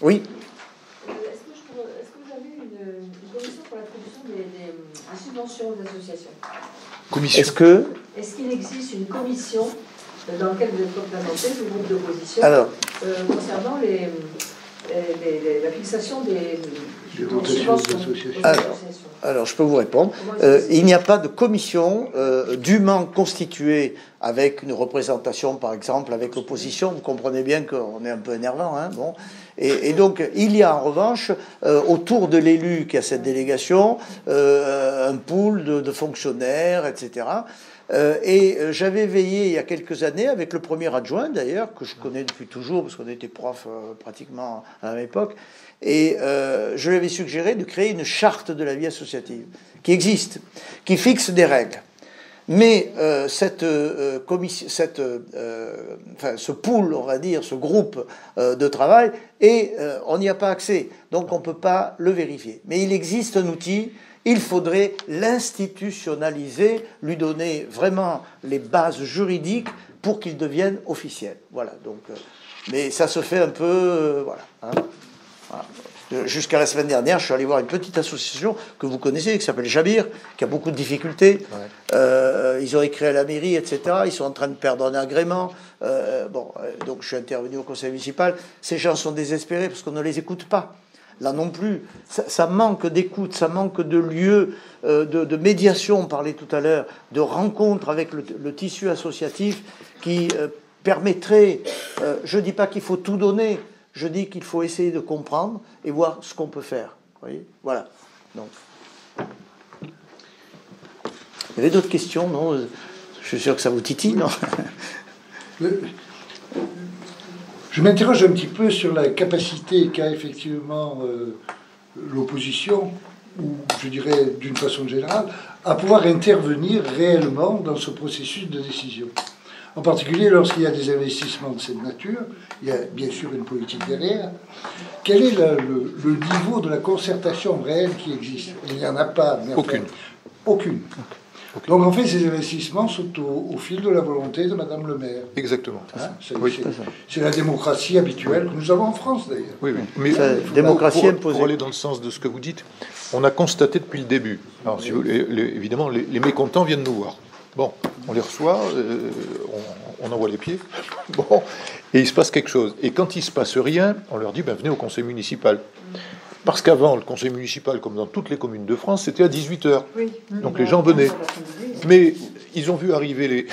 Oui. Est-ce que vous avez une commission pour l'attribution des subventions aux associations? Commission. Est-ce qu'il existe une commission dans laquelle vous êtes représenté, le groupe d'opposition, concernant la fixation des subventions aux associations? Alors, je peux vous répondre. Il n'y a pas de commission dûment constituée avec une représentation, par exemple, avec l'opposition. Vous comprenez bien qu'on est un peu énervant, hein, bon. Et donc, il y a en revanche, autour de l'élu qui a cette délégation, un pool de fonctionnaires, etc. Et j'avais veillé il y a quelques années avec le premier adjoint, d'ailleurs, que je connais depuis toujours, parce qu'on était prof pratiquement à la même époque, et je lui avais suggéré de créer une charte de la vie associative, qui existe, qui fixe des règles. Mais ce pool, on va dire, ce groupe de travail, on n'y a pas accès, donc on ne peut pas le vérifier. Mais il existe un outil. Il faudrait l'institutionnaliser, lui donner vraiment les bases juridiques pour qu'il devienne officiel. Voilà. Donc, mais ça se fait un peu, voilà. Hein, voilà. Jusqu'à la semaine dernière, je suis allé voir une petite association que vous connaissez, qui s'appelle Jabir, qui a beaucoup de difficultés. Ouais. Ils ont écrit à la mairie, etc. Ils sont en train de perdre un agrément. Donc je suis intervenu au conseil municipal. Ces gens sont désespérés parce qu'on ne les écoute pas. Là non plus, ça manque d'écoute, ça manque de lieux de médiation, on parlait tout à l'heure, de rencontres avec le tissu associatif qui permettrait, je ne dis pas qu'il faut tout donner, je dis qu'il faut essayer de comprendre et voir ce qu'on peut faire. Vous voyez, voilà. Donc. Il y avait d'autres questions, non? Je suis sûr que ça vous titille, non? Je m'interroge un petit peu sur la capacité qu'a effectivement l'opposition, ou je dirais d'une façon générale, à pouvoir intervenir réellement dans ce processus de décision. En particulier lorsqu'il y a des investissements de cette nature, il y a bien sûr une politique derrière. Quel est le niveau de la concertation réelle qui existe? Il n'y en a pas. Aucune. Aucune. Donc en fait, ces investissements sont au fil de la volonté de Madame le maire. Exactement. Hein, c'est la démocratie habituelle que nous avons en France d'ailleurs. Oui, oui. Mais démocratie imposée. Pour aller dans le sens de ce que vous dites, on a constaté depuis le début. Alors, si vous, évidemment, les mécontents viennent nous voir. Bon, on les reçoit, on envoie les pieds. Bon, et il se passe quelque chose. Et quand il se passe rien, on leur dit venez au conseil municipal. Parce qu'avant, le conseil municipal, comme dans toutes les communes de France, c'était à 18h. Oui. Donc les gens venaient. Mais ils ont vu arriver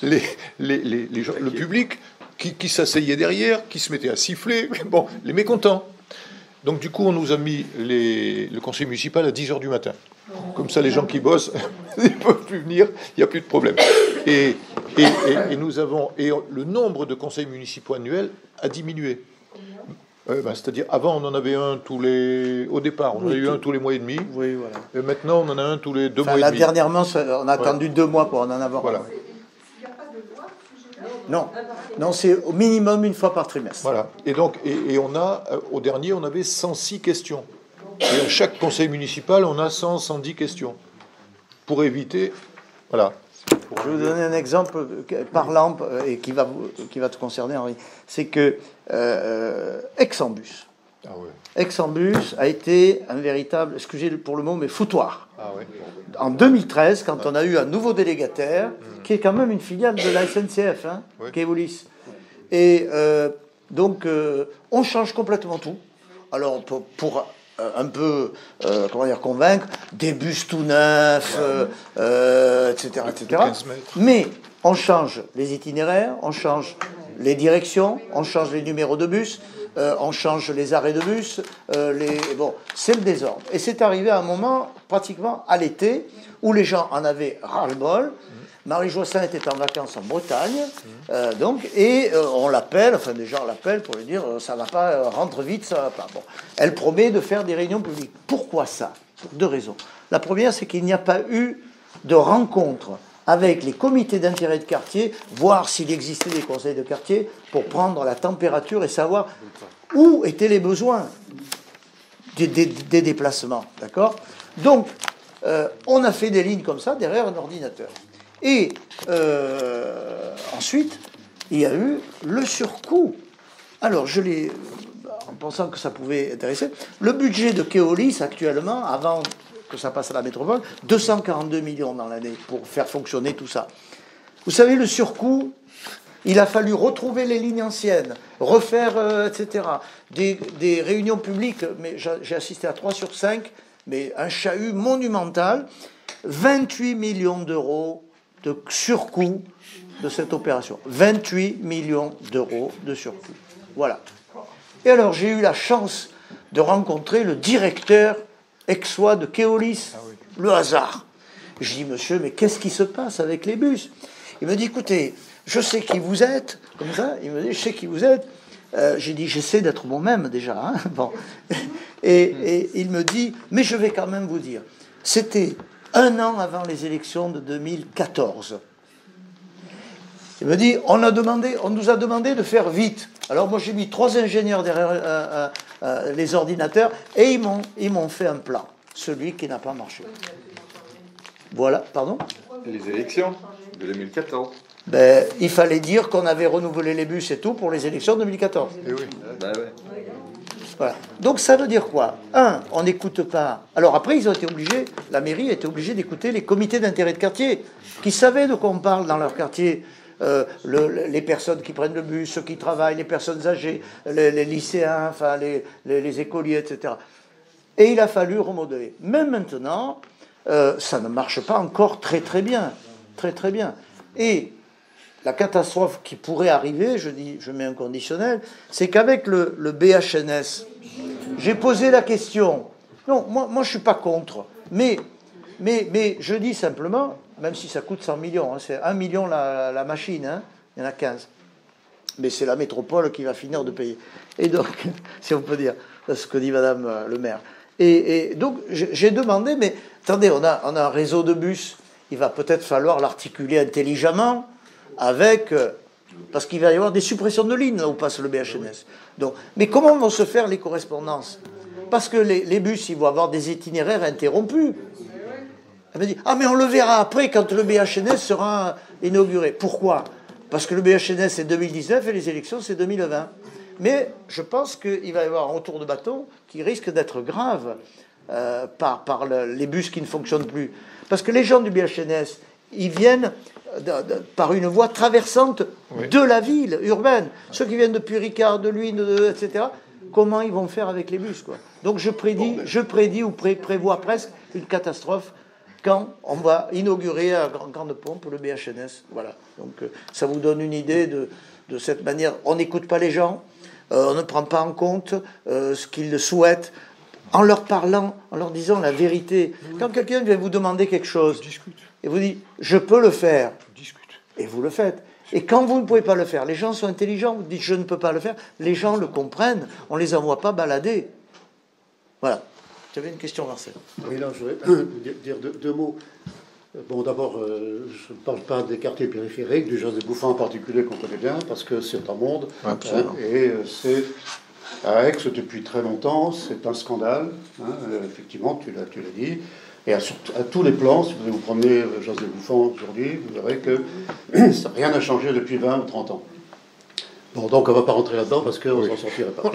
les gens, le public qui s'asseyait derrière, qui se mettait à siffler. Bon, les mécontents. Donc du coup, on nous a mis le conseil municipal à 10h du matin. Comme ça, les gens qui bossent, ils ne peuvent plus venir, il n'y a plus de problème. Et le nombre de conseils municipaux annuels a diminué. C'est-à-dire, avant, on en avait un au départ, on en a eu un tous les mois et demi. Oui, voilà. Et maintenant, on en a un tous les 2 mois et demi. Dernièrement, on a attendu 2 mois pour en avoir. Voilà. Non, c'est au minimum une fois par trimestre. Voilà. Et donc, on a, au dernier, on avait 106 questions. Et à chaque conseil municipal, on a 110 questions. Pour éviter, voilà. Je vais vous donner un exemple parlant et qui va te concerner, Henri. C'est que Aix-en-Bus. Ah ouais. Aix-en-Bus a été un véritable, excusez pour le mot, mais foutoir. Ah ouais. En 2013, quand on a eu un nouveau délégataire, qui est quand même une filiale de la SNCF, Keolis. Et donc, on change complètement tout. Alors, pour un peu, convaincre, des bus tout neufs, etc. Mais on change les itinéraires, on change les directions, on change les numéros de bus, on change les arrêts de bus, c'est le désordre. Et c'est arrivé à un moment, pratiquement à l'été, où les gens en avaient ras-le-bol. Marie Joissin était en vacances en Bretagne, on l'appelle, enfin des gens l'appellent pour lui dire ça va pas, rentre vite, ça va pas. Bon, elle promet de faire des réunions publiques. Pourquoi ça? Pour 2 raisons. La première, c'est qu'il n'y a pas eu de rencontre avec les comités d'intérêt de quartier, voir s'il existait des conseils de quartier pour prendre la température et savoir où étaient les besoins des déplacements, d'accord? Donc, on a fait des lignes comme ça derrière un ordinateur. Et ensuite, il y a eu le surcoût. Alors, je l'ai pensant que ça pouvait intéresser. Le budget de Keolis, actuellement, avant que ça passe à la métropole, 242 millions dans l'année pour faire fonctionner tout ça. Vous savez, le surcoût, il a fallu retrouver les lignes anciennes, refaire, etc. Des réunions publiques, mais j'ai assisté à 3 sur 5, mais un chahut monumental, 28 millions d'euros de surcoût de cette opération. 28 millions d'euros de surcoût. Voilà. Et alors, j'ai eu la chance de rencontrer le directeur aixois de Keolis, le hasard. Je dis, monsieur, mais qu'est-ce qui se passe avec les bus? Il me dit, écoutez, je sais qui vous êtes, comme ça, il me dit, je sais qui vous êtes. J'ai dit, j'essaie d'être moi-même déjà. Hein, bon. Et il me dit, mais je vais quand même vous dire, c'était 1 an avant les élections de 2014. Il me dit, on nous a demandé de faire vite. Alors moi j'ai mis 3 ingénieurs derrière les ordinateurs et ils m'ont fait un plan, celui qui n'a pas marché. Voilà, pardon? Les élections de 2014. Ben, il fallait dire qu'on avait renouvelé les bus et tout pour les élections de 2014. Et oui. Ben ouais. Voilà. Donc ça veut dire quoi? On n'écoute pas. Alors après, ils ont été obligés, la mairie a été obligée d'écouter les comités d'intérêt de quartier, qui savaient de quoi on parle dans leur quartier. Les personnes qui prennent le bus, ceux qui travaillent, les personnes âgées, les lycéens, enfin les écoliers, etc. Et il a fallu remodeler. Même maintenant, ça ne marche pas encore très très bien. Très très bien. Et la catastrophe qui pourrait arriver, je mets un conditionnel, c'est qu'avec le BHNS, j'ai posé la question. Non, moi je ne suis pas contre. Mais je dis simplement, même si ça coûte 100 millions, hein, c'est 1 million la machine, hein, il y en a 15. Mais c'est la métropole qui va finir de payer. Et donc, si on peut dire, c'est ce que dit Madame le maire. Et donc, j'ai demandé, mais attendez, on a un réseau de bus, il va peut-être falloir l'articuler intelligemment avec... parce qu'il va y avoir des suppressions de lignes là où passe le BHNS. Donc, mais comment vont se faire les correspondances? Parce que les bus, ils vont avoir des itinéraires interrompus. Elle me dit, ah mais on le verra après quand le BHNS sera inauguré. Pourquoi? Parce que le BHNS c'est 2019 et les élections c'est 2020. Mais je pense qu'il va y avoir un retour de bâton qui risque d'être grave par les bus qui ne fonctionnent plus. Parce que les gens du BHNS, ils viennent par une voie traversante de la ville urbaine. Ceux qui viennent depuis Ricard, de Luynes, etc., comment ils vont faire avec les bus, quoi. Donc je prédis ou prévois presque une catastrophe quand on va inaugurer à grande pompe le BHNS. Voilà. Donc ça vous donne une idée de cette manière. On n'écoute pas les gens, on ne prend pas en compte ce qu'ils souhaitent, en leur parlant, en leur disant la vérité. Quand quelqu'un vient vous demander quelque chose, et vous dit « je peux le faire », et vous le faites. Et quand vous ne pouvez pas le faire, les gens sont intelligents, vous dites « je ne peux pas le faire », les gens le comprennent, on ne les envoie pas balader. Voilà. Tu avais une question, Marcel? Oui, là, je voudrais dire deux mots. Bon, d'abord, je ne parle pas des quartiers périphériques, du Joseph Bouffant en particulier, qu'on connaît bien, parce que c'est un monde. Et c'est à Aix depuis très longtemps, c'est un scandale. Effectivement, tu l'as dit. Et à tous les plans, si vous promenez Joseph Bouffant aujourd'hui, vous verrez que rien n'a changé depuis 20 ou 30 ans. Bon, donc on ne va pas rentrer là-dedans parce qu'on ne s'en sortirait pas.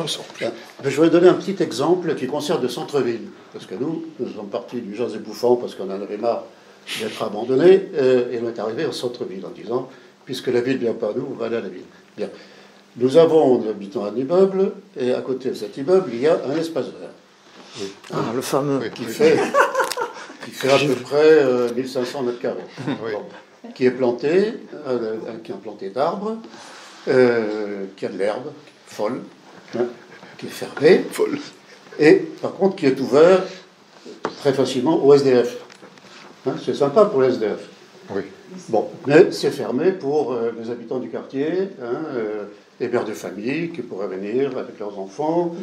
Mais je vais donner un petit exemple qui concerne le centre-ville. Parce que nous sommes partis du Joseph Bouffant parce qu'on en avait marre d'être abandonnés. Et on est arrivé au centre-ville en disant, puisque la ville ne vient pas à nous, on va aller à la ville. Bien. Nous habitons un immeuble, et à côté de cet immeuble, il y a un espace vert. Oui. Ah, le fameux. Qui fait à peu près 1500 mètres carrés. Qui est planté, qui est planté d'arbres, qui a de l'herbe folle, qui est fermé, et par contre qui est ouvert très facilement au SDF. C'est sympa pour les SDF. Oui. Bon, mais c'est fermé pour les habitants du quartier, les mères de famille qui pourraient venir avec leurs enfants,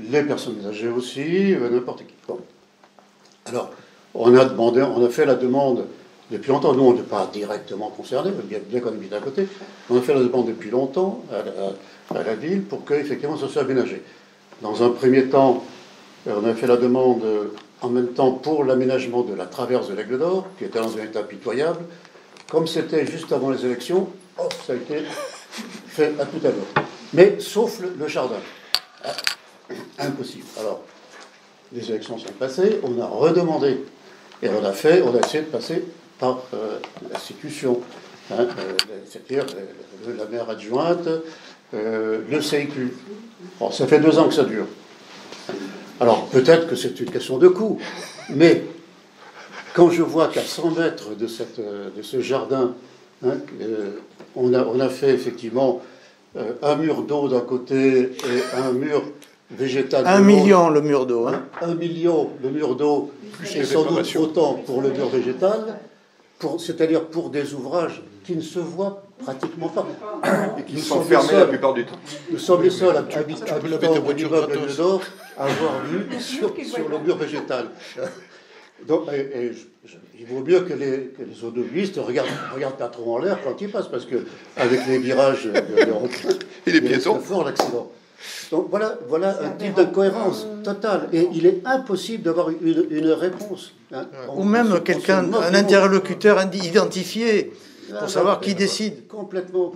les personnes âgées aussi, n'importe qui. Bon. Alors, on a fait la demande depuis longtemps. Nous, on n'est pas directement concernés, bien qu'on habite à côté. On a fait la demande depuis longtemps à la ville pour qu'effectivement ça soit aménagé. Dans un premier temps, on a fait la demande en même temps pour l'aménagement de la traverse de l'Aigle d'Or, qui était dans un état pitoyable. Comme c'était juste avant les élections, ça a été fait à tout à l'heure. Mais sauf le jardin. Impossible. Alors, les élections sont passées, on a redemandé. Et on a essayé de passer par l'institution, c'est-à-dire la maire adjointe, le CIQ. Bon, ça fait 2 ans que ça dure. Alors, peut-être que c'est une question de coût, mais quand je vois qu'à 100 mètres de ce jardin, on a fait effectivement un mur d'eau d'un côté et un mur végétal. 1 million le mur d'eau. 1 million le mur d'eau, et sans doute autant pour le mur végétal, c'est-à-dire pour des ouvrages qui ne se voient pratiquement pas. Et qui sont fermés la plupart du temps. Nous sommes les seuls habitants de l'immeuble de Nord à avoir vu sur le mur végétal. Donc, il vaut mieux que les automobilistes regardent pas trop en l'air quand ils passent, parce que avec les virages il est piéton. fort l'accident. Donc voilà un type d'incohérence totale, et il est impossible d'avoir une réponse. Ou même un interlocuteur identifié pour savoir qui décide. Complètement.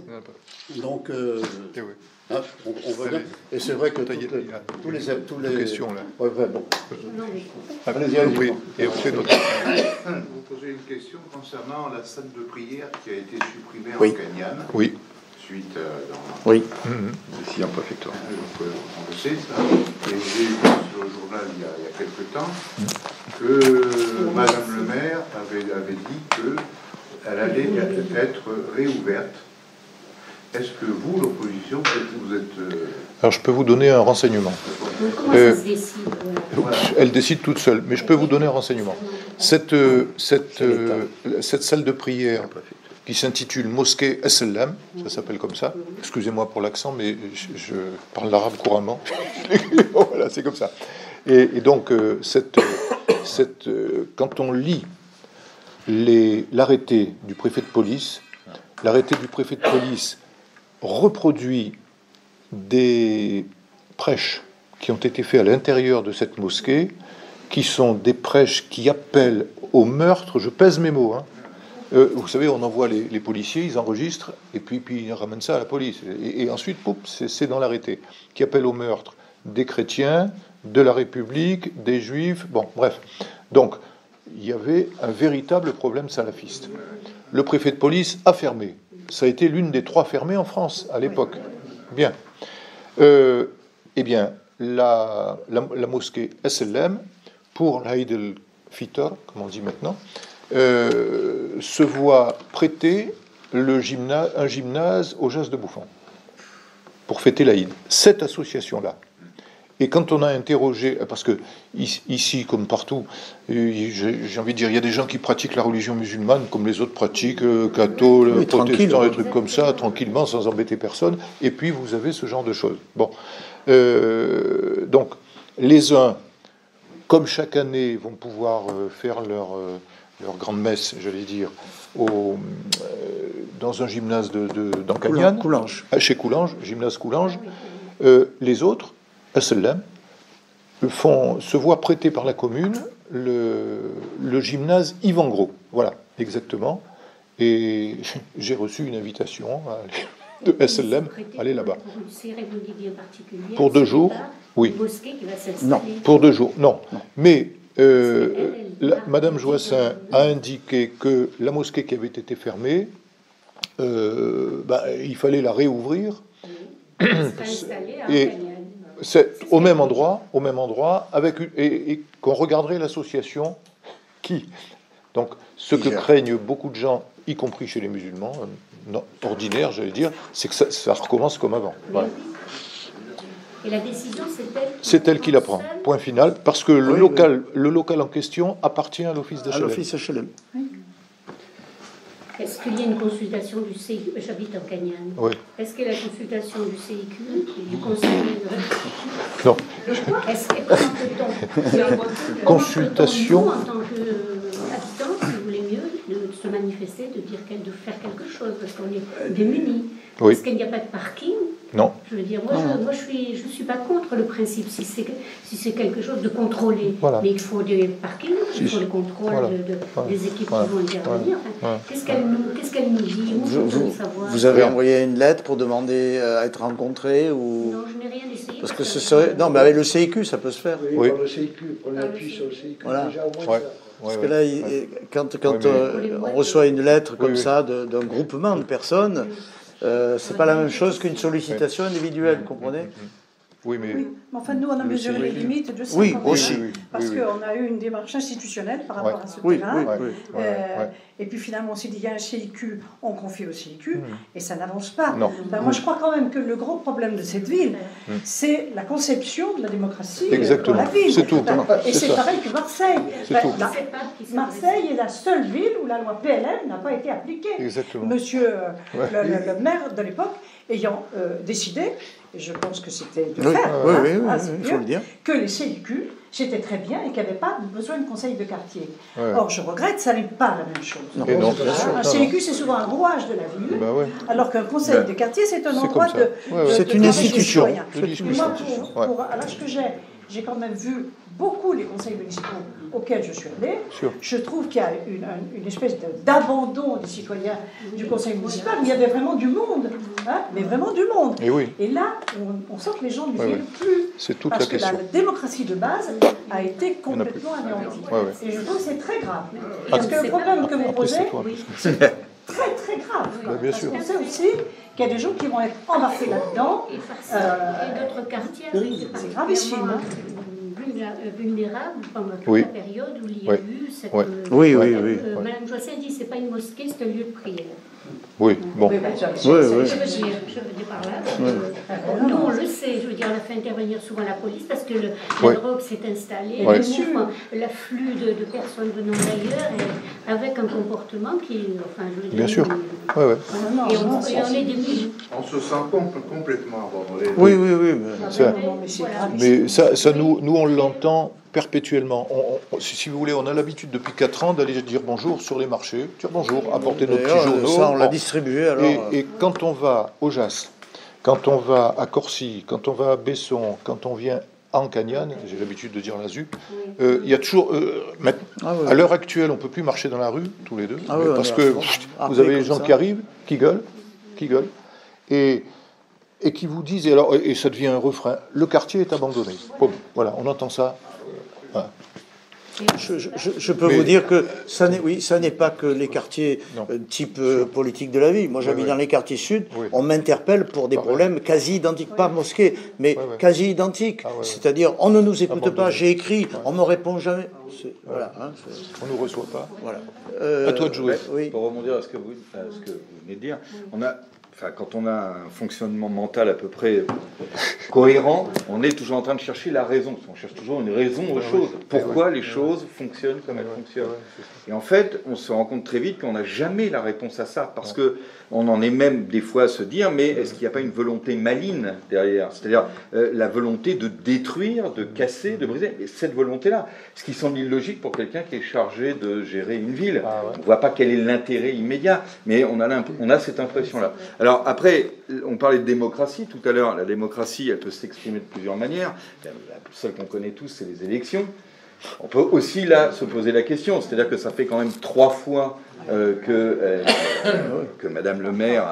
Donc, on va dire. Et c'est vrai que tous les questions là. Ouais, bon. Oui. Et on fait notre. Vous posez une question concernant la salle de prière qui a été supprimée en Cagnane. Oui. Suite Oui. Ici en préfecture. Donc, on le sait, ça. Et j'ai vu sur le journal il y a quelque temps que Madame le maire avait dit qu'elle allait être réouverte. Est-ce que vous, l'opposition, vous êtes... Alors je peux vous donner un renseignement. Comment ça se décide? Elle décide toute seule, mais je peux vous donner un renseignement. Cette salle de prière qui s'intitule Mosquée Esselem, ça s'appelle comme ça. Excusez-moi pour l'accent, mais je parle l'arabe couramment. Voilà, c'est comme ça. Et donc, quand on lit l'arrêté du préfet de police, reproduit des prêches qui ont été faits à l'intérieur de cette mosquée, qui sont des prêches qui appellent au meurtre. Je pèse mes mots. Vous savez, on envoie les policiers, ils enregistrent, et puis ils ramènent ça à la police. Et ensuite, c'est dans l'arrêté, qui appelle au meurtre des chrétiens, de la République, des juifs, bon, bref. Donc, il y avait un véritable problème salafiste. Le préfet de police a fermé. Ça a été l'une des 3 fermées en France, à l'époque. Bien. Eh bien, la mosquée SLM, pour l'Aïd el-Fitr, comme on dit maintenant, se voit prêter un gymnase au Jas de Bouffon pour fêter l'Aïd. Cette association-là. Et quand on a interrogé, parce que ici, comme partout, j'ai envie de dire, il y a des gens qui pratiquent la religion musulmane comme les autres pratiquent, cathos, protestants, des trucs comme ça, tranquillement, sans embêter personne. Et puis vous avez ce genre de choses. Bon, donc les uns, comme chaque année, vont pouvoir faire leur grande messe, j'allais dire, dans un gymnase dans Cagnane, chez Coulanges, gymnase Coulanges. Les autres, SLM, se voient prêter par la commune le gymnase Yvan Gros. Voilà, exactement. Et j'ai reçu une invitation de SLM à aller là-bas. Pour une cérémonie bien particulière. Pour 2 jours, oui. Une mosquée qui va s'installer. Non, pour 2 jours, non. Mais Madame Joissin a indiqué que la mosquée qui avait été fermée, il fallait la réouvrir. Et c'est au même endroit, et qu'on regarderait l'association qui. Donc, ce que craignent beaucoup de gens, y compris chez les musulmans, ordinaires, j'allais dire, c'est que ça recommence comme avant. Voilà. Et la décision, c'est elle qui la prend. Point final, parce que le local en question appartient à l'office d'HLM. Est-ce qu'il y a une consultation du CIQ? J'habite en Cagnane. Oui. Est-ce qu'il y a la consultation du CIQ, du conseil? Non. Est-ce que consultation. Nous, en tant qu'habitants, si vous voulez mieux, de se manifester, de faire quelque chose, parce qu'on est démunis. Oui. Est-ce qu'il n'y a pas de parking? Non. Je veux dire. Moi, je suis pas contre le principe si c'est quelque chose de contrôlé. Voilà. Mais il faut des parkings, il faut le contrôle des équipes qui vont intervenir. Enfin, qu'est-ce qu'elle nous dit? Vous avez envoyé une lettre pour demander à être rencontré ou... Non, je n'ai rien essayé. Parce que ce serait... Non, mais avec le CIQ, ça peut se faire. Oui, par le CIQ, on appuie sur le CIQ. Voilà. Déjà, au moins Parce que là, quand on reçoit une lettre comme ça d'un groupement de personnes, c'est pas la même chose qu'une sollicitation individuelle, vous comprenez? Oui, mais enfin, nous, on a mesuré les limites de 50 Oui, aussi. Parce qu'on a eu une démarche institutionnelle par rapport à ce terrain. Et puis finalement, on s'est dit, il y a un CIQ, on confie au CIQ, et ça n'avance pas. Ben, moi, je crois quand même que le gros problème de cette ville, c'est la conception de la démocratie dans la ville. C'est tout. Et c'est pareil que Marseille. Tout. Marseille est la seule ville où la loi PLM n'a pas été appliquée. Exactement. Monsieur le maire de l'époque ayant décidé, et je pense que c'était de faire, il faut le dire, que les CIQ, c'était très bien et qu'il n'y avait pas besoin de conseil de quartier. Or, je regrette, ça n'est pas la même chose. Un CIQ, c'est souvent un rouage de la ville, alors qu'un conseil de quartier, c'est un endroit de... C'est une institution. Moi, à l'âge que j'ai quand même vu beaucoup les conseils municipaux auxquels je suis allée. Je trouve qu'il y a une espèce d'abandon des citoyens du conseil municipal, où il y avait vraiment du monde, mais vraiment du monde. Et là, on sent que les gens ne vivent plus. C'est toute parce la question. que la démocratie de base a été complètement anéantie. Et je trouve que c'est très grave. Parce que le problème que vous posez, c'est très très grave. Bien sûr. Parce qu'on sait aussi qu'il y a des gens qui vont être embarqués là-dedans. Et d'autres quartiers, c'est gravissime. Vulnérables pendant toute la période où il y a eu cette... Madame Joissin dit c'est pas une mosquée, c'est un lieu de prière. Oui, bon. Je veux dire par là. Nous, on le sait, je veux dire, on a fait intervenir souvent la police parce que la drogue s'est installée, l'afflux de personnes venant d'ailleurs, avec un comportement qui, enfin, je veux dire... Bien sûr, Et on est démunis. On se sent complètement abandonné. Mais ça nous on l'entend perpétuellement. Si vous voulez, on a l'habitude depuis 4 ans d'aller dire bonjour sur les marchés, dire bonjour, apporter nos petits journaux. Ça, on l'a distribué alors. Et quand on va au Jas, quand on va à Corcy, quand on va à Besson, quand on vient en Cagnane, j'ai l'habitude de dire la ZUP, il y a toujours... à l'heure actuelle, on ne peut plus marcher dans la rue, tous les deux, parce que vous avez les gens qui arrivent, qui gueulent, et qui vous disent, et ça devient un refrain, le quartier est abandonné. Voilà, on entend ça. Je peux vous dire que ça n'est pas que les quartiers type politique de la ville. Moi, j'habite dans les quartiers sud. On m'interpelle pour des problèmes quasi identiques, pas mosquée, mais quasi identiques. C'est-à-dire, on ne nous écoute pas. J'ai écrit, on me répond jamais. Voilà. On nous reçoit pas. Voilà. À toi de jouer. Pour rebondir à ce que vous venez de dire, quand on a un fonctionnement mental à peu près cohérent, on est toujours en train de chercher la raison. On cherche toujours une raison aux choses. Pourquoi les choses fonctionnent comme elles fonctionnent. Et en fait, on se rend compte très vite qu'on n'a jamais la réponse à ça. Parce que on en est même des fois à se dire, mais est-ce qu'il n'y a pas une volonté maligne derrière? C'est-à-dire la volonté de détruire, de casser, de briser. Et cette volonté-là, ce qui semble illogique pour quelqu'un qui est chargé de gérer une ville. On ne voit pas quel est l'intérêt immédiat, mais on a cette impression-là. Alors après, on parlait de démocratie tout à l'heure. La démocratie, elle peut s'exprimer de plusieurs manières. Celle qu'on connaît tous, c'est les élections. On peut aussi là se poser la question, c'est-à-dire que ça fait quand même 3 fois que Madame le maire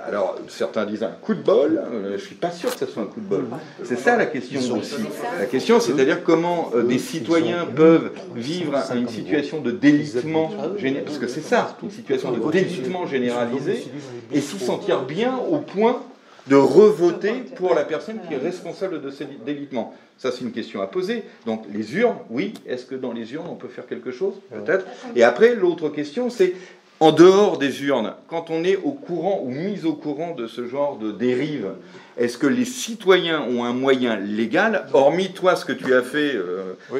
alors certains disent un coup de bol, je suis pas sûr que ce soit un coup de bol. C'est ça la question aussi. La question, c'est-à-dire comment des citoyens peuvent vivre une situation de délitement généralisé, parce que c'est ça, une situation de délitement généralisé, et s'y sentir bien au point de revoter pour la personne qui est responsable de ce délitement. Ça, c'est une question à poser. Donc, les urnes, oui. Est-ce que dans les urnes, on peut faire quelque chose? Peut-être. Et après, l'autre question, c'est, en dehors des urnes, quand on est au courant ou mis au courant de ce genre de dérive, est-ce que les citoyens ont un moyen légal, hormis toi, ce que tu as fait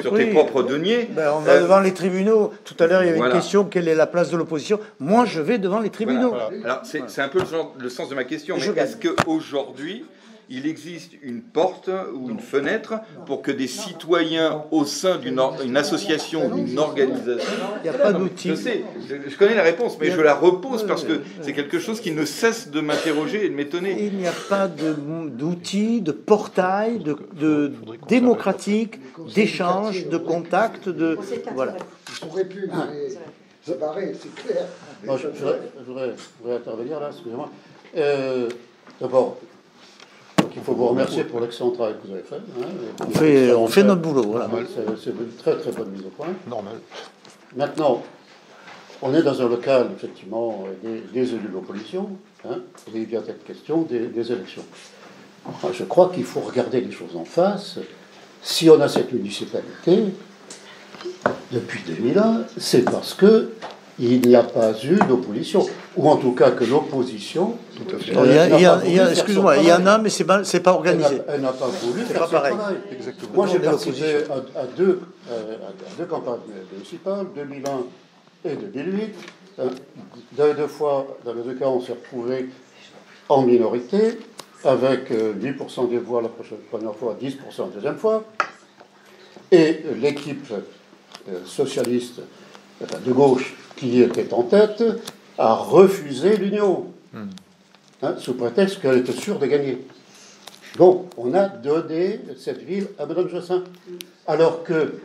sur tes propres deniers? On va devant les tribunaux. Tout à l'heure, il y avait une question, quelle est la place de l'opposition? Moi, je vais devant les tribunaux. Alors, c'est un peu le sens de ma question. Mais est-ce qu'aujourd'hui, il existe une porte ou une fenêtre pour que des citoyens au sein d'une association ou d'une organisation... Il n'y a pas d'outil. Je sais, je connais la réponse, mais je la repose parce que c'est quelque chose qui ne cesse de m'interroger et de m'étonner. Il n'y a pas d'outils, de portail, de démocratique, d'échange, de contact, de... Voilà. Il pourrait plus, ça paraît, c'est clair. Moi, je voudrais intervenir là, excusez-moi. D'abord, il faut vous remercier pour l'excellent travail que vous avez fait. On fait notre boulot, voilà. C'est une très très bonne mise au point. Normal. Maintenant, on est dans un local, effectivement, des élus de l'opposition, et il vient être question des élections. Enfin, je crois qu'il faut regarder les choses en face. Si on a cette municipalité, depuis 2001, c'est parce que il n'y a pas eu d'opposition, ou en tout cas que l'opposition... Excuse-moi, il y en a, mais c'est pas organisé. Elle n'a pas voulu faire ce pareil. travail. Exactement. Moi, j'ai participé à deux campagnes municipales, 2001 et 2008. Deux fois, dans les deux cas, on s'est retrouvés en minorité, avec 8% des voix la première fois, 10% la deuxième fois. Et l'équipe socialiste de gauche qui était en tête a refusé l'union, sous prétexte qu'elle était sûre de gagner. Donc, on a donné cette ville à Mme Jossin, alors que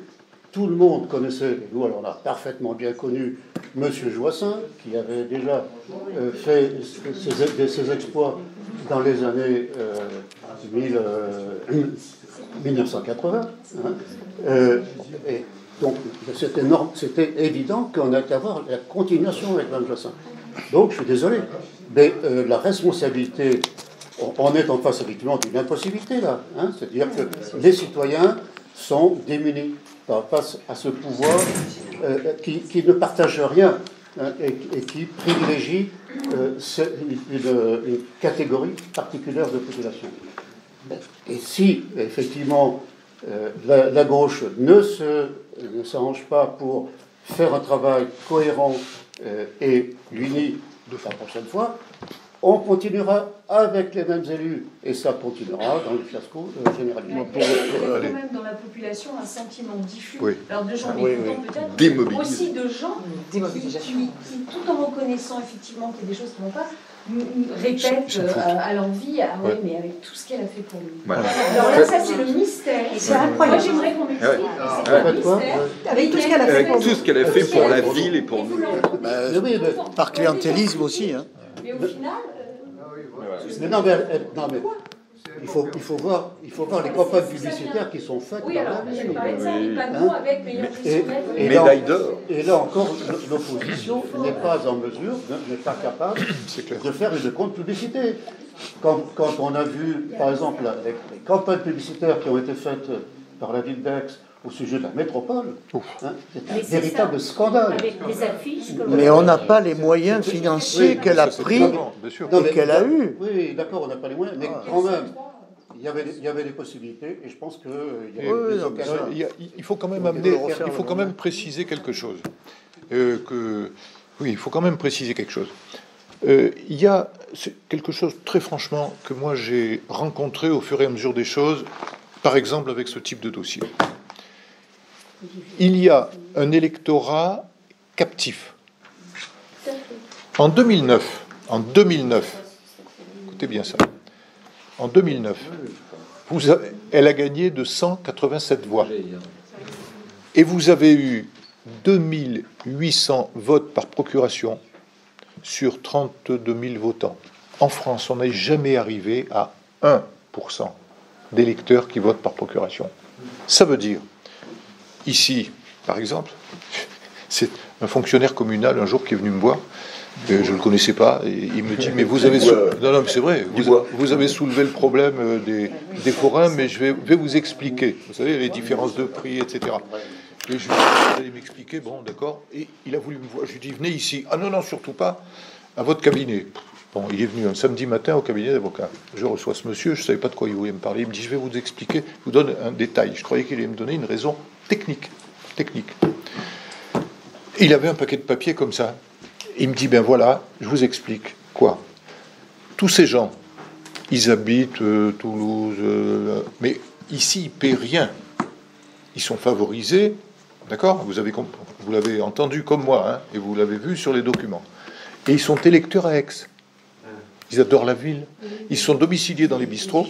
tout le monde connaissait, et nous, alors on a parfaitement bien connu M. Joissin, qui avait déjà fait ses exploits dans les années 1980. Et donc, c'était évident qu'on allait avoir la continuation avec Mme Jossin. Donc, je suis désolé, mais la responsabilité, on est en face effectivement d'une impossibilité là. C'est-à-dire que les citoyens sont démunis face à ce pouvoir qui ne partage rien et qui privilégie une catégorie particulière de population. Et si, effectivement, la gauche ne s'arrange pas pour faire un travail cohérent et uni la prochaine fois, on continuera avec les mêmes élus, et ça continuera dans le fiasco généralisé. Il y a quand même dans la population un sentiment diffus, alors de gens mécontents peut-être, aussi de gens qui, tout en reconnaissant effectivement qu'il y a des choses qui ne vont pas, répètent à l'envie, mais avec tout ce qu'elle a fait pour nous. Voilà. Alors là, ça c'est le mystère. C'est incroyable. Moi j'aimerais qu'on m'explique. C'est le mystère. Avec tout ce qu'elle a fait pour nous. Tout ce qu'elle a fait pour la ville et pour nous. Par clientélisme aussi. Mais au final... mais il faut voir les campagnes publicitaires qui sont faites. Oui, alors, je parlais de ça, les panneaux avec meilleure médaille d'or. Et là encore, l'opposition n'est pas en mesure, n'est pas capable de faire une contre-publicité. Quand on a vu, par exemple, les campagnes publicitaires qui ont été faites par la ville d'Aix au sujet de la métropole, c'est un véritable scandale. Avec des affiches. Mais on n'a pas les moyens financiers qu'elle a pris et qu'elle a eu. Oui, d'accord, on n'a pas les moyens, mais quand même, il y avait des possibilités, et je pense qu'il y avait des occasions. Il faut quand même préciser quelque chose. Il faut quand même préciser quelque chose. Il y a quelque chose, très franchement, que moi j'ai rencontré au fur et à mesure des choses, par exemple avec ce type de dossier. Il y a un électorat captif. En 2009, écoutez bien ça, en 2009, elle a gagné de 187 voix. Et vous avez eu 2800 votes par procuration sur 32 000 votants. En France, on n'est jamais arrivé à 1% d'électeurs qui votent par procuration. Ça veut dire, ici, par exemple, c'est un fonctionnaire communal un jour qui est venu me voir, je ne le connaissais pas, et il me dit, mais vous avez non, mais c'est vrai, vous avez soulevé le problème des forains, mais je vais vous expliquer, vous savez, les différences de prix, etc. Et je lui ai dit, vous allez m'expliquer, bon, d'accord, et il a voulu me voir, je lui ai dit, venez ici, ah non, surtout pas, à votre cabinet. Bon, il est venu un samedi matin au cabinet d'avocat. Je reçois ce monsieur, je ne savais pas de quoi il voulait me parler. Il me dit, je vais vous expliquer, je vous donne un détail. Je croyais qu'il allait me donner une raison technique. Il avait un paquet de papier comme ça. Il me dit, ben voilà, je vous explique. Quoi ? Tous ces gens Ils habitent Toulouse, mais ici, ils ne paient rien. Ils sont favorisés, d'accord ? Vous l'avez entendu comme moi, hein, et vous l'avez vu sur les documents. Et ils sont électeurs à Aix. Ils adorent la ville. Ils sont domiciliés dans les bistrots.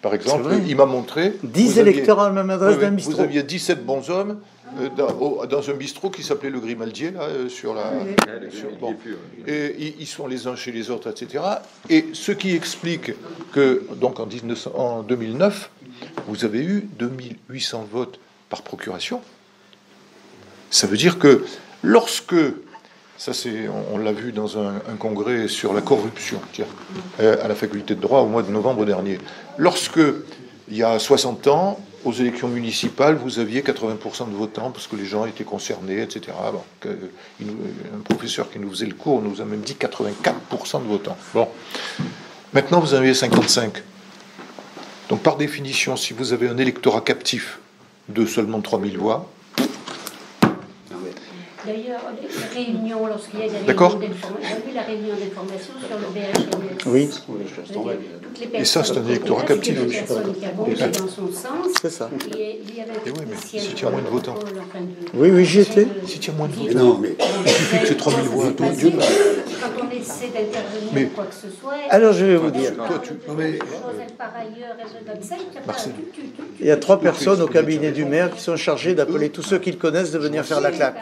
Par exemple, il m'a montré... 10 électeurs à la même adresse d'un bistrot. Vous aviez 17 bons hommes dans un bistrot qui s'appelait le Grimaldier, là, et ils sont les uns chez les autres, etc. Et ce qui explique que, donc en 2009, vous avez eu 2800 votes par procuration. Ça veut dire que lorsque... Ça, on l'a vu dans un congrès sur la corruption, à la faculté de droit au mois de novembre dernier. Lorsque, il y a 60 ans, aux élections municipales, vous aviez 80% de votants parce que les gens étaient concernés, etc. Bon, un professeur qui nous faisait le cours nous a même dit 84% de votants. Bon. Maintenant, vous en avez 55. Donc, par définition, si vous avez un électorat captif de seulement 3000 voix, d'ailleurs, les réunions, lorsqu'il y a des réunions d'information, j'ai vu la réunion d'information sur le BHMS. Oui. Et ça, c'est un électorat captif. Toutes les personnes qui avancent dans son sens. C'est ça. Et il y avait oui, mais si tu as moins de votants. Oui, j'y étais. Si tu as moins de votants. Non, mais il suffit que c'est 3000 voix. Quand on essaie d'intervenir ou quoi que ce soit... Alors, je vais vous dire. Il y a 3 personnes au cabinet du maire qui sont chargées d'appeler tous ceux qu'ils connaissent de venir faire la claque.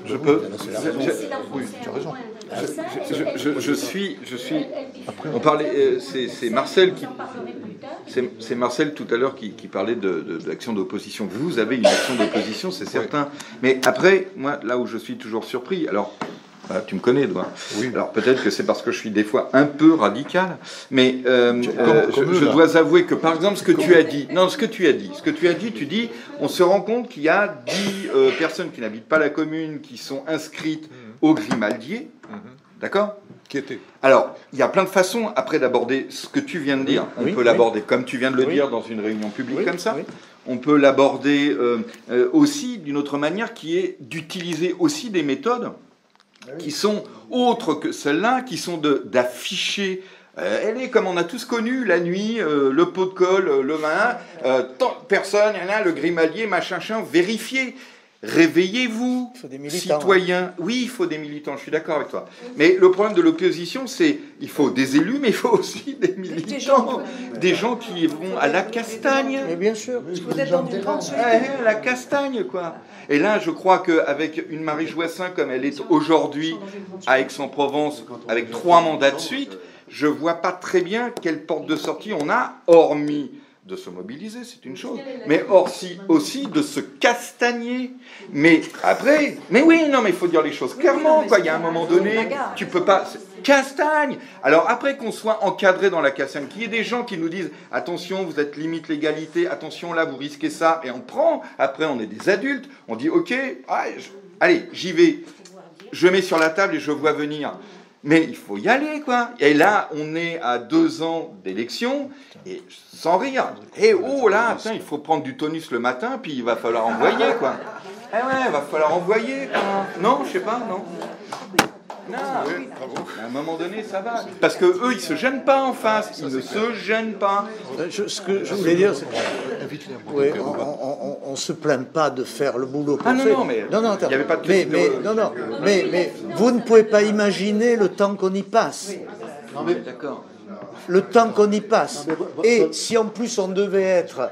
Je peux. Oui, tu as raison. Je suis. On parlait. C'est Marcel qui. C'est Marcel tout à l'heure qui parlait de l'action d'opposition. Vous avez une action d'opposition, c'est certain. Mais après, moi, là où je suis toujours surpris, alors. Tu me connais, toi. Oui. Alors peut-être que c'est parce que je suis des fois un peu radical, mais je dois avouer que, par exemple, ce que tu as dit, tu dis, on se rend compte qu'il y a 10 personnes qui n'habitent pas la commune, qui sont inscrites au Grimaldier, d'accord ? Qui était. Alors, il y a plein de façons, après, d'aborder ce que tu viens de dire. On peut l'aborder comme tu viens de le dire dans une réunion publique comme ça. On peut l'aborder aussi d'une autre manière, qui est d'utiliser aussi des méthodes qui sont autres que celles-là, qui sont d'afficher. Elle est comme on a tous connu la nuit, le pot de colle, le main, tant de personnes, le Grimaldier, machin, vérifiez. Réveillez-vous, citoyens. Oui, il faut des militants, je suis d'accord avec toi. Mais le problème de l'opposition, c'est il faut des élus, mais il faut aussi des militants. Des gens qui vont à la castagne. Mais bien sûr. Vous êtes dans une grande la castagne, quoi. Et là, je crois qu'avec une Marie Joissin, comme elle est aujourd'hui à Aix-en-Provence, avec 3 mandats de suite, je ne vois pas très bien quelle porte de sortie on a, hormis de se mobiliser, c'est une chose, mais aussi de se castagner. Mais après, mais oui, non, mais il faut dire les choses clairement, quoi. Il y a un moment donné, tu peux pas... Castagne. Alors après qu'on soit encadré dans la castagne, qu'il y ait des gens qui nous disent attention, vous êtes limite l'égalité, attention là, vous risquez ça, et on prend. Après, on est des adultes, on dit ok, allez, j'y vais. Je mets sur la table et je vois venir. Mais il faut y aller, quoi. Et là, on est à 2 ans d'élection, et sans rire. Et oh là, tiens, il faut prendre du tonus le matin, puis il va falloir envoyer, quoi. Eh ouais, il va falloir envoyer, quoi. Non, je sais pas, non. Non, à un moment donné, ça va. Parce que eux, ils se gênent pas en face. Ils ne se gênent pas. Ce que je voulais dire, c'est on se plaint pas de faire le boulot qu'on fait. Non, mais il n'y avait pas de... Mais vous ne pouvez pas imaginer le temps qu'on y passe. Non, mais d'accord. Le temps qu'on y passe. Et si en plus on devait être...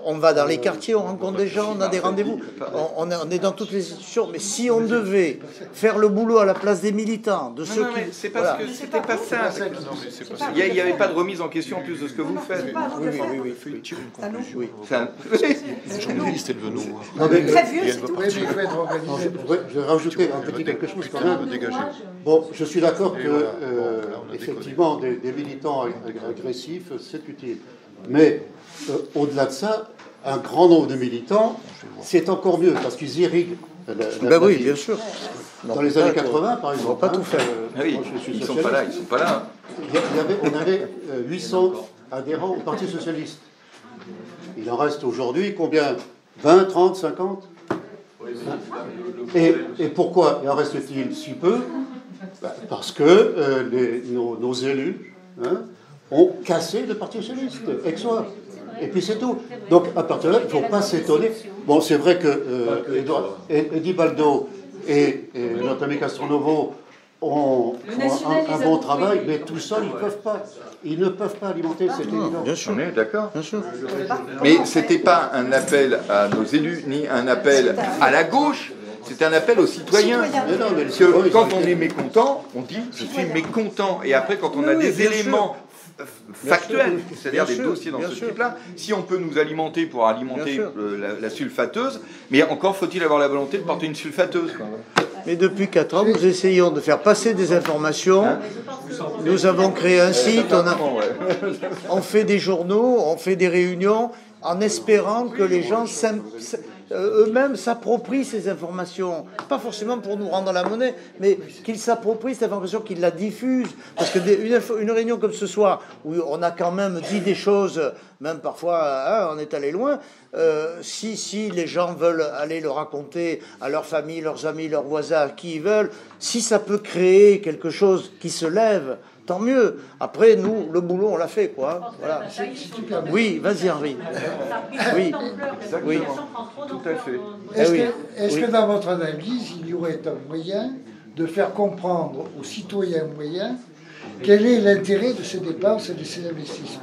on va dans les quartiers, on rencontre des gens, on a des rendez-vous, on est dans toutes les institutions, mais si on devait faire le boulot à la place des militants, de ceux qui... C'est parce que c'était pas ça. Il n'y avait pas de remise en question en plus de ce que vous faites. Oui. Il tire une conclusion. Une journaliste est devenue nous voir. Très vieux, c'est tout. Je vais rajouter un petit quelque chose quand même. Bon, je suis d'accord que, effectivement, des militants agressifs, c'est utile. Mais au-delà de ça, un grand nombre de militants, c'est encore mieux, parce qu'ils irriguent la oui, vie. bien sûr. Dans les années 80, par exemple. On ne va pas tout faire. Oui, ils ne sont pas là. On avait 800 adhérents au Parti Socialiste. Il en reste aujourd'hui combien ? 20, 30, 50 ? Et pourquoi il en reste-t-il si peu ? Parce que nos élus ont cassé le Parti socialiste, ex-soi. Et puis c'est tout. Donc à partir de là, il ne faut pas s'étonner. Bon, c'est vrai que Eddie Baldo et notre ami Castronovo font un bon travail, mais tout seuls, ils ne peuvent pas. Ils ne peuvent pas alimenter cette évidence. Bien sûr, on est d'accord. Bien sûr. Mais ce n'était pas un appel à nos élus, ni un appel à la gauche. C'est un appel aux citoyens. Parce que quand on est mécontent, on dit « je suis mécontent ». Et après, quand on a des éléments factuels, c'est-à-dire des dossiers dans ce type-là, si on peut nous alimenter pour alimenter la sulfateuse, mais encore faut-il avoir la volonté de porter une sulfateuse. Mais depuis 4 ans, nous essayons de faire passer des informations. Nous avons créé un site, on fait des journaux, on fait des réunions, en espérant que les gens eux-mêmes s'approprient ces informations. Pas forcément pour nous rendre la monnaie, mais qu'ils s'approprient cette information, qu'ils la diffusent. Parce que une réunion comme ce soir, où on a quand même dit des choses, même parfois on est allé loin, si les gens veulent aller le raconter à leur famille, leurs amis, leurs voisins, à qui ils veulent, si ça peut créer quelque chose qui se lève, tant mieux. Après, nous, le boulot, on l'a fait, quoi. Voilà. Oui, vas-y, Henri. Oui, oui. Tout à fait. Est-ce que dans votre analyse, il y aurait un moyen de faire comprendre aux citoyens moyens quel est l'intérêt de ces dépenses et de ces investissements?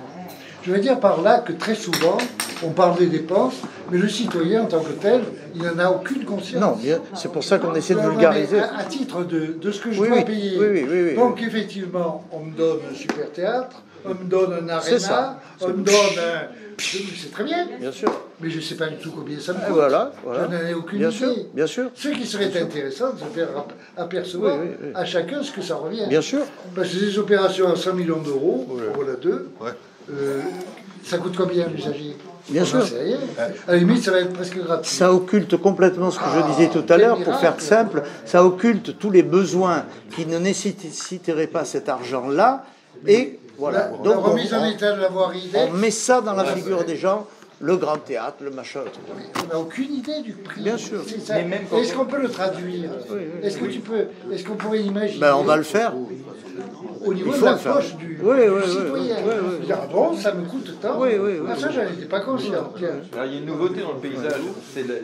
Je veux dire par là que très souvent, on parle des dépenses, mais le citoyen en tant que tel, il n'en a aucune conscience. Non, c'est pour ça qu'on essaie de vulgariser. À titre de ce que je dois payer. Oui. Donc effectivement, on me donne un super théâtre, on me donne un aréna, on me donne un... C'est très bien. Bien sûr. Mais je ne sais pas du tout combien ça me coûte. Voilà. Je n'en ai aucune idée. Bien sûr. Ce qui serait intéressant, c'est de faire apercevoir à chacun ce que ça revient. Bien sûr. Parce que ces opérations à 100 millions d'euros, pour la 2, ça coûte combien l'usager? Bien sûr. À la limite, ça va être presque gratuit. Ça occulte complètement ce que je disais tout à l'heure, pour faire simple, ça occulte tous les besoins qui ne nécessiteraient pas cet argent-là, et voilà. Donc, la remise en état de la voirie, on met ça dans la figure des gens, le grand théâtre, le machin. On n'a aucune idée du prix. Bien sûr. Est-ce qu'on peut le traduire? Est-ce qu'on pourrait imaginer? On va le faire. Au niveau de la poche du citoyen. Bon, ça me coûte tant. Ça, je n'étais pas conscient. Alors, il y a une nouveauté dans le paysage, c'est le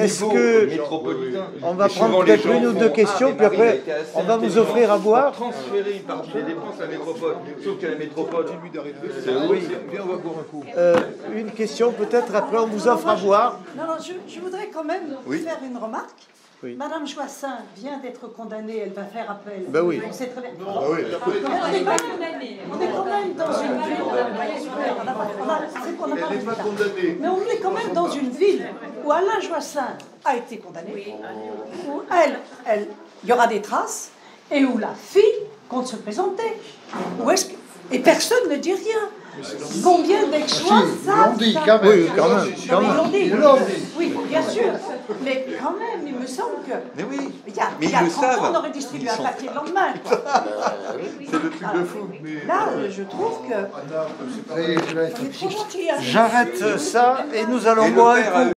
niveau métropolitain. On va prendre peut-être une ou deux questions, puis après, on va vous offrir à boire. Transférer une partie des dépenses à la métropole. Sauf que la métropole, Viens, on va boire un coup. Une question peut-être, après on vous offre à boire. Non, je voudrais quand même faire une remarque. Oui. Madame Joissin vient d'être condamnée, elle va faire appel. Ben oui. On sait très bien. On est quand même dans une ville. Mais on est quand même dans une ville où Alain Joissin a été condamné, où il y aura des traces, et où la fille compte se présenter. Et personne ne dit rien. Combien d'ex-soins savent dit, ça? Oui, quand même. Ils l'ont dit. Oui, bien sûr. Mais quand même, il me semble que... Mais oui. Il y a 30 ans, on aurait distribué un papier le lendemain. C'est le truc de fou. Là, je trouve que... On est trop gentil. J'arrête ça et nous allons boire un coup.